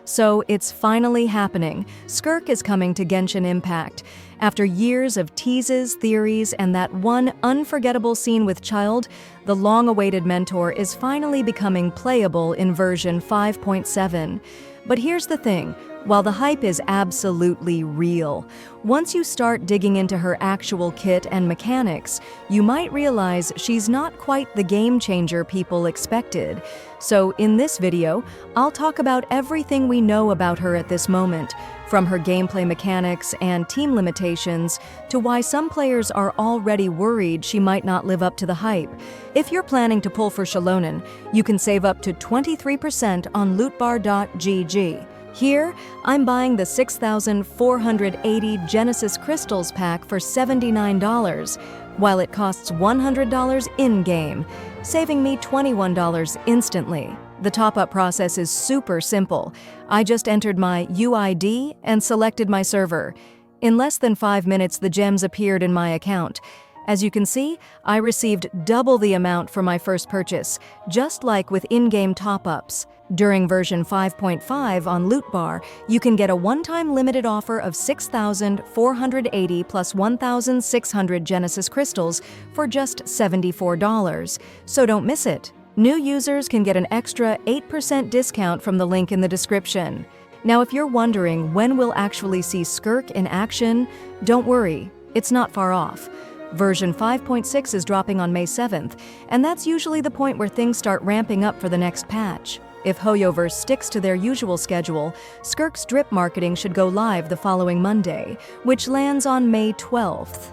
So it's finally happening. SKIRK is coming to Genshin Impact. After years of teases, theories, and that one unforgettable scene with Childe, the long-awaited mentor is finally becoming playable in version 5.7. But here's the thing, while the hype is absolutely real, once you start digging into her actual kit and mechanics, you might realize she's not quite the game-changer people expected. So in this video, I'll talk about everything we know about her at this moment, from her gameplay mechanics and team limitations to why some players are already worried she might not live up to the hype. If you're planning to pull for Xilonen, you can save up to 23% on lootbar.gg. Here, I'm buying the 6,480 Genesis Crystals pack for $79, while it costs $100 in-game, saving me $21 instantly. The top-up process is super simple. I just entered my UID and selected my server. In less than 5 minutes, the gems appeared in my account. As you can see, I received double the amount for my first purchase, just like with in-game top-ups. During version 5.5 on Lootbar, you can get a one-time limited offer of 6,480 plus 1,600 Genesis Crystals for just $74, so don't miss it. New users can get an extra 8% discount from the link in the description. Now, if you're wondering when we'll actually see SKIRK in action, don't worry, it's not far off. Version 5.6 is dropping on May 7th, and that's usually the point where things start ramping up for the next patch. If Hoyoverse sticks to their usual schedule, SKIRK'S drip marketing should go live the following Monday, which lands on May 12th.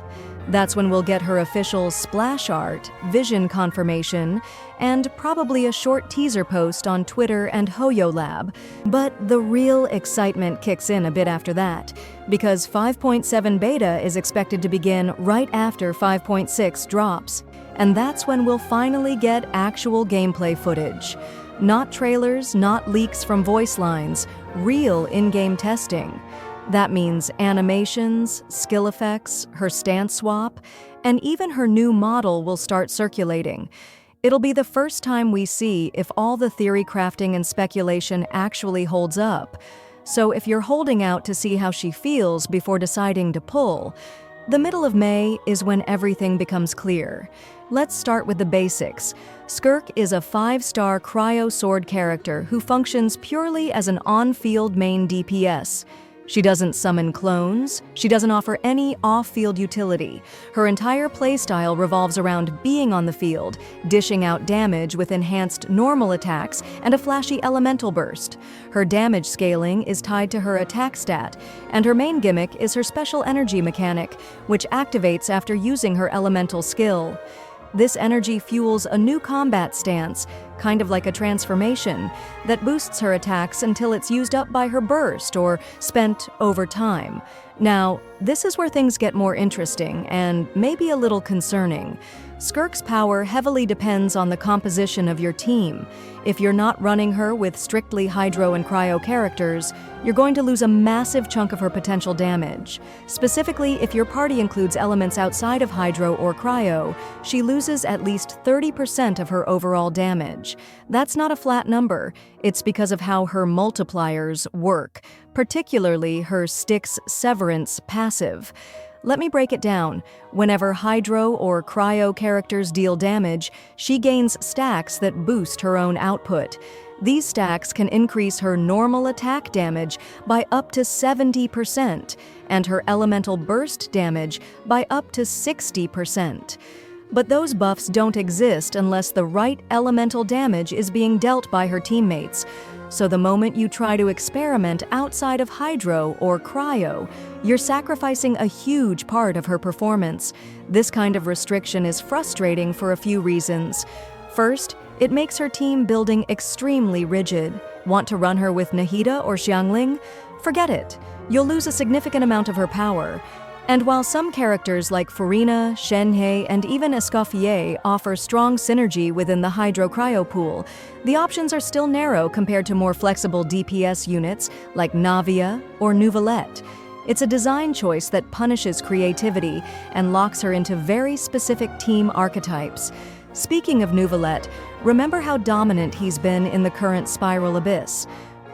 That's when we'll get her official splash art, vision confirmation, and probably a short teaser post on Twitter and Hoyo Lab. But the real excitement kicks in a bit after that, because 5.7 beta is expected to begin right after 5.6 drops. And that's when we'll finally get actual gameplay footage. Not trailers, not leaks from voice lines, real in-game testing. That means animations, skill effects, her stance swap, and even her new model will start circulating. It'll be the first time we see if all the theory crafting and speculation actually holds up. So if you're holding out to see how she feels before deciding to pull, the middle of May is when everything becomes clear. Let's start with the basics. SKIRK is a 5-star cryo sword character who functions purely as an on-field main DPS. She doesn't summon clones, she doesn't offer any off-field utility. Her entire playstyle revolves around being on the field, dishing out damage with enhanced normal attacks and a flashy elemental burst. Her damage scaling is tied to her attack stat, and her main gimmick is her special energy mechanic, which activates after using her elemental skill. This energy fuels a new combat stance, kind of like a transformation, that boosts her attacks until it's used up by her burst or spent over time. Now, this is where things get more interesting and maybe a little concerning. SKIRK'S power heavily depends on the composition of your team. If you're not running her with strictly Hydro and Cryo characters, you're going to lose a massive chunk of her potential damage. Specifically, if your party includes elements outside of Hydro or Cryo, she loses at least 30% of her overall damage. That's not a flat number. It's because of how her multipliers work, particularly her Styx Severance passive. Let me break it down. Whenever Hydro or Cryo characters deal damage, she gains stacks that boost her own output. These stacks can increase her normal attack damage by up to 70% and her elemental burst damage by up to 60%. But those buffs don't exist unless the right elemental damage is being dealt by her teammates. So the moment you try to experiment outside of Hydro or Cryo, you're sacrificing a huge part of her performance. This kind of restriction is frustrating for a few reasons. First, it makes her team building extremely rigid. Want to run her with Nahida or Xiangling? Forget it. You'll lose a significant amount of her power. And while some characters like Furina, Shenhe, and even Escoffier offer strong synergy within the Hydro-Cryo pool, the options are still narrow compared to more flexible DPS units like Navia or Nouvelette. It's a design choice that punishes creativity and locks her into very specific team archetypes. Speaking of Nouvelette, remember how dominant he's been in the current Spiral Abyss.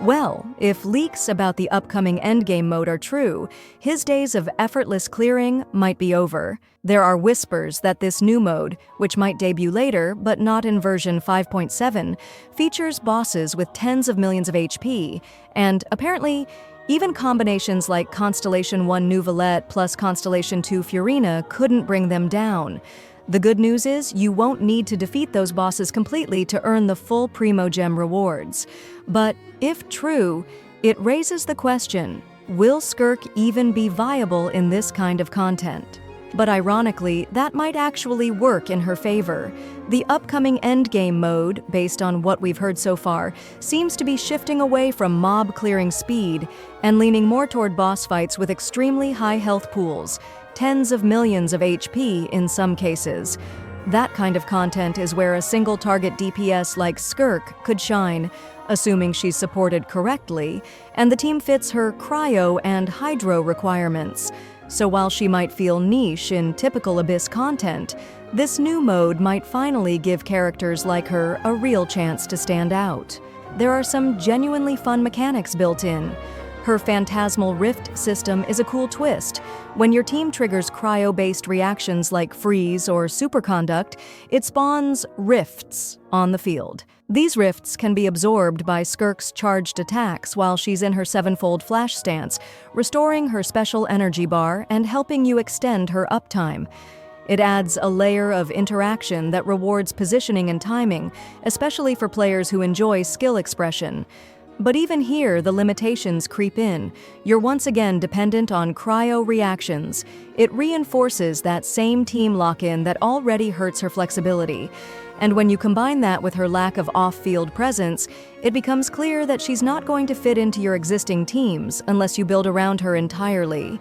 Well, if leaks about the upcoming Endgame mode are true, his days of effortless clearing might be over. There are whispers that this new mode, which might debut later but not in version 5.7, features bosses with tens of millions of HP, and apparently, even combinations like Constellation 1 Neuvillette plus Constellation 2 Furina couldn't bring them down. The good news is you won't need to defeat those bosses completely to earn the full Primo Gem rewards. But if true, it raises the question, will Skirk even be viable in this kind of content? But ironically, that might actually work in her favor. The upcoming endgame mode, based on what we've heard so far, seems to be shifting away from mob clearing speed and leaning more toward boss fights with extremely high health pools, tens of millions of HP in some cases. That kind of content is where a single target DPS like Skirk could shine, assuming she's supported correctly, and the team fits her cryo and hydro requirements. So while she might feel niche in typical Abyss content, this new mode might finally give characters like her a real chance to stand out. There are some genuinely fun mechanics built in. Her Phantasmal Rift system is a cool twist. When your team triggers cryo-based reactions like freeze or superconduct, it spawns rifts on the field. These rifts can be absorbed by SKIRK'S charged attacks while she's in her sevenfold flash stance, restoring her special energy bar and helping you extend her uptime. It adds a layer of interaction that rewards positioning and timing, especially for players who enjoy skill expression. But even here, the limitations creep in. You're once again dependent on cryo reactions. It reinforces that same team lock-in that already hurts her flexibility. And when you combine that with her lack of off-field presence, it becomes clear that she's not going to fit into your existing teams unless you build around her entirely.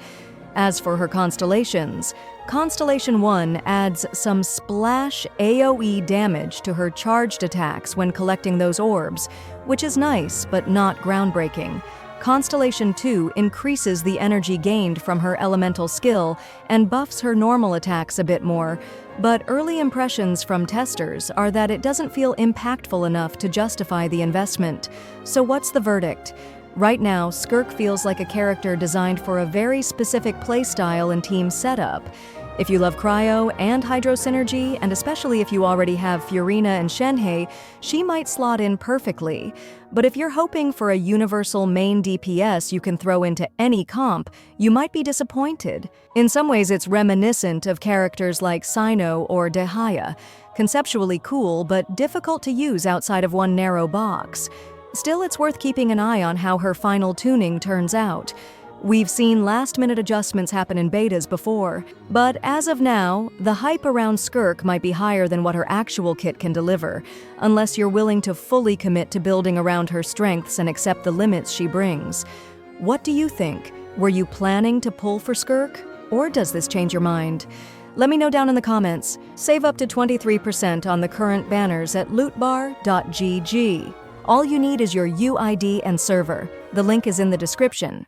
As for her constellations, Constellation 1 adds some splash AoE damage to her charged attacks when collecting those orbs, which is nice but not groundbreaking. Constellation 2 increases the energy gained from her elemental skill and buffs her normal attacks a bit more, but early impressions from testers are that it doesn't feel impactful enough to justify the investment. So what's the verdict? Right now, Skirk feels like a character designed for a very specific playstyle and team setup. If you love cryo and hydro synergy, and especially if you already have Furina and Shenhe, she might slot in perfectly. But if you're hoping for a universal main DPS you can throw into any comp, you might be disappointed. In some ways, it's reminiscent of characters like Cyno or Dehaya. Conceptually cool, but difficult to use outside of one narrow box. Still, it's worth keeping an eye on how her final tuning turns out. We've seen last-minute adjustments happen in betas before, but as of now, the hype around Skirk might be higher than what her actual kit can deliver, unless you're willing to fully commit to building around her strengths and accept the limits she brings. What do you think? Were you planning to pull for Skirk? Or does this change your mind? Let me know down in the comments. Save up to 23% on the current banners at lootbar.gg. All you need is your UID and server. The link is in the description.